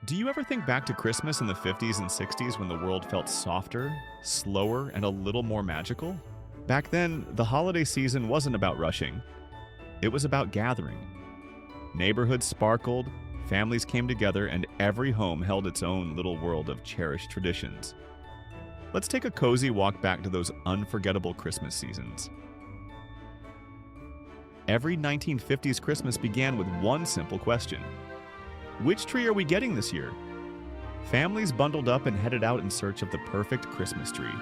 Do you ever think back to Christmas in the 50s and 60s when the world felt softer, slower, and a little more magical? Back then, the holiday season wasn't about rushing, it was about gathering. Neighborhoods sparkled, families came together, and every home held its own little world of cherished traditions. Let's take a cozy walk back to those unforgettable Christmas seasons. Every 1950s Christmas began with one simple question: which tree are we getting this year? Families bundled up and headed out in search of the perfect Christmas tree.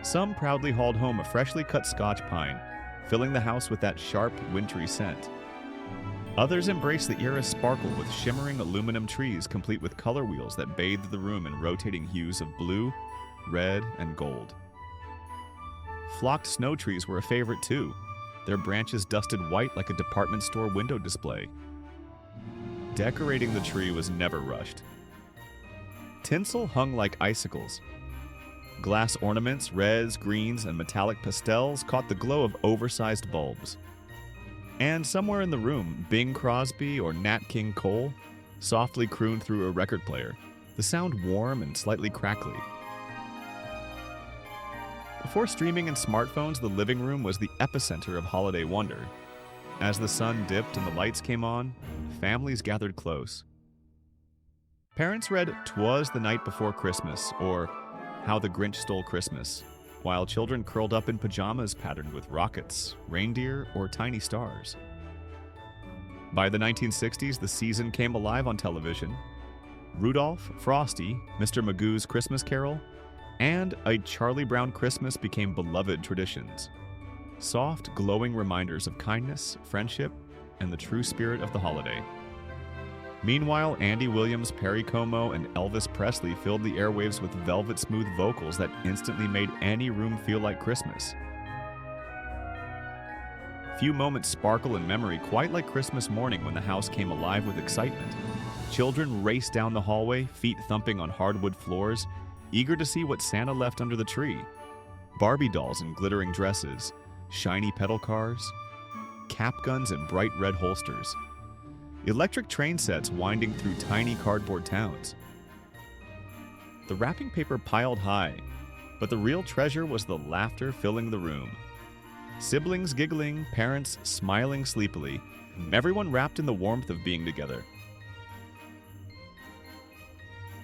Some proudly hauled home a freshly cut Scotch pine, filling the house with that sharp, wintry scent. Others embraced the era's sparkle with shimmering aluminum trees complete with color wheels that bathed the room in rotating hues of blue, red, and gold. Flocked snow trees were a favorite too, their branches dusted white like a department store window display. Decorating the tree was never rushed. Tinsel hung like icicles. Glass ornaments, reds, greens, and metallic pastels caught the glow of oversized bulbs. And somewhere in the room, Bing Crosby or Nat King Cole softly crooned through a record player, the sound warm and slightly crackly. Before streaming and smartphones, the living room was the epicenter of holiday wonder. As the sun dipped and the lights came on, families gathered close. Parents read "'Twas the Night Before Christmas" or "How the Grinch Stole Christmas," while children curled up in pajamas patterned with rockets, reindeer, or tiny stars. By the 1960s, the season came alive on television. Rudolph, Frosty, Mr. Magoo's Christmas Carol, and A Charlie Brown Christmas became beloved traditions. Soft, glowing reminders of kindness, friendship, and the true spirit of the holiday. Meanwhile, Andy Williams, Perry Como, and Elvis Presley filled the airwaves with velvet-smooth vocals that instantly made any room feel like Christmas. Few moments sparkle in memory quite like Christmas morning when the house came alive with excitement. Children raced down the hallway, feet thumping on hardwood floors, eager to see what Santa left under the tree. Barbie dolls in glittering dresses, shiny pedal cars, cap guns in bright red holsters, electric train sets winding through tiny cardboard towns. The wrapping paper piled high, but the real treasure was the laughter filling the room. Siblings giggling, parents smiling sleepily, everyone wrapped in the warmth of being together.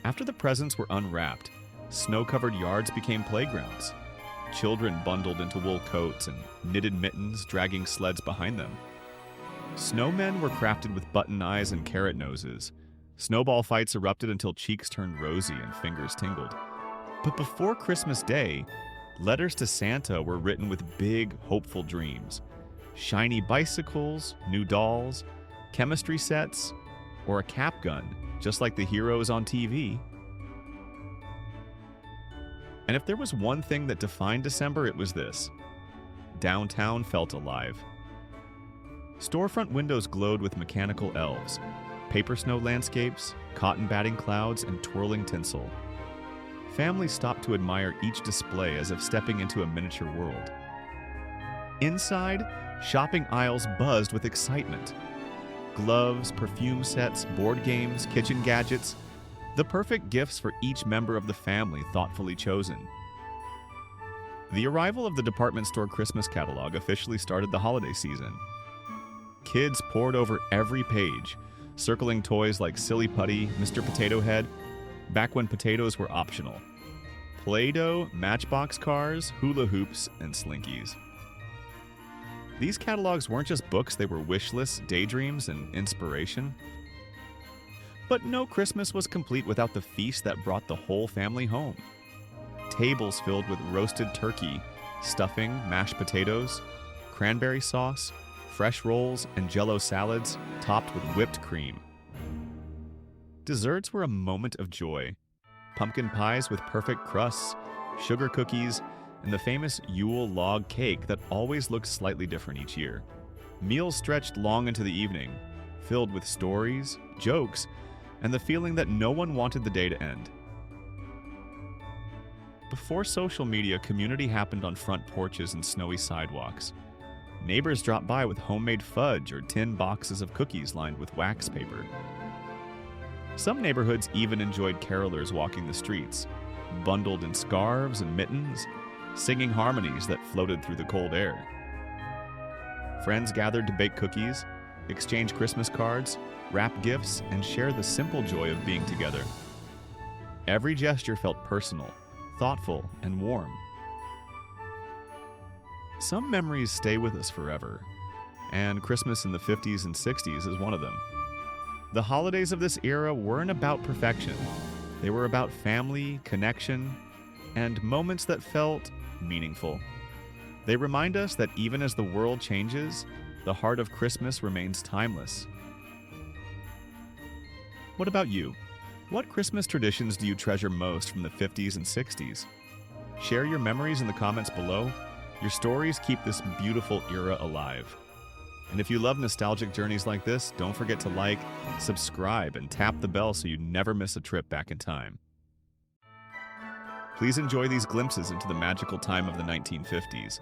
After the presents were unwrapped, snow-covered yards became playgrounds. Children bundled into wool coats and knitted mittens, dragging sleds behind them. Snowmen were crafted with button eyes and carrot noses. Snowball fights erupted until cheeks turned rosy and fingers tingled. But before Christmas Day, letters to Santa were written with big, hopeful dreams. Shiny bicycles, new dolls, chemistry sets, or a cap gun, just like the heroes on TV. And if there was one thing that defined December, it was this: downtown felt alive. Storefront windows glowed with mechanical elves, paper snow landscapes, cotton batting clouds, and twirling tinsel. Families stopped to admire each display as if stepping into a miniature world. Inside, shopping aisles buzzed with excitement. Gloves, perfume sets, board games, kitchen gadgets, the perfect gifts for each member of the family thoughtfully chosen. The arrival of the department store Christmas catalog officially started the holiday season. Kids pored over every page, circling toys like Silly Putty, Mr. Potato Head, back when potatoes were optional, Play-Doh, Matchbox cars, hula hoops, and Slinkies. These catalogs weren't just books, they were wish lists, daydreams, and inspiration. But no Christmas was complete without the feast that brought the whole family home. Tables filled with roasted turkey, stuffing, mashed potatoes, cranberry sauce, fresh rolls, and Jell-O salads topped with whipped cream. Desserts were a moment of joy. Pumpkin pies with perfect crusts, sugar cookies, and the famous Yule log cake that always looked slightly different each year. Meals stretched long into the evening, filled with stories, jokes, and the feeling that no one wanted the day to end. Before social media, community happened on front porches and snowy sidewalks. Neighbors dropped by with homemade fudge or tin boxes of cookies lined with wax paper. Some neighborhoods even enjoyed carolers walking the streets, bundled in scarves and mittens, singing harmonies that floated through the cold air. Friends gathered to bake cookies, exchange Christmas cards, wrap gifts, and share the simple joy of being together. Every gesture felt personal, thoughtful, and warm. Some memories stay with us forever, and Christmas in the 50s and 60s is one of them. The holidays of this era weren't about perfection. They were about family, connection, and moments that felt meaningful. They remind us that even as the world changes, the heart of Christmas remains timeless. What about you? What Christmas traditions do you treasure most from the 50s and 60s? Share your memories in the comments below. Your stories keep this beautiful era alive. And if you love nostalgic journeys like this, don't forget to like, subscribe, and tap the bell so you never miss a trip back in time. Please enjoy these glimpses into the magical time of the 1950s.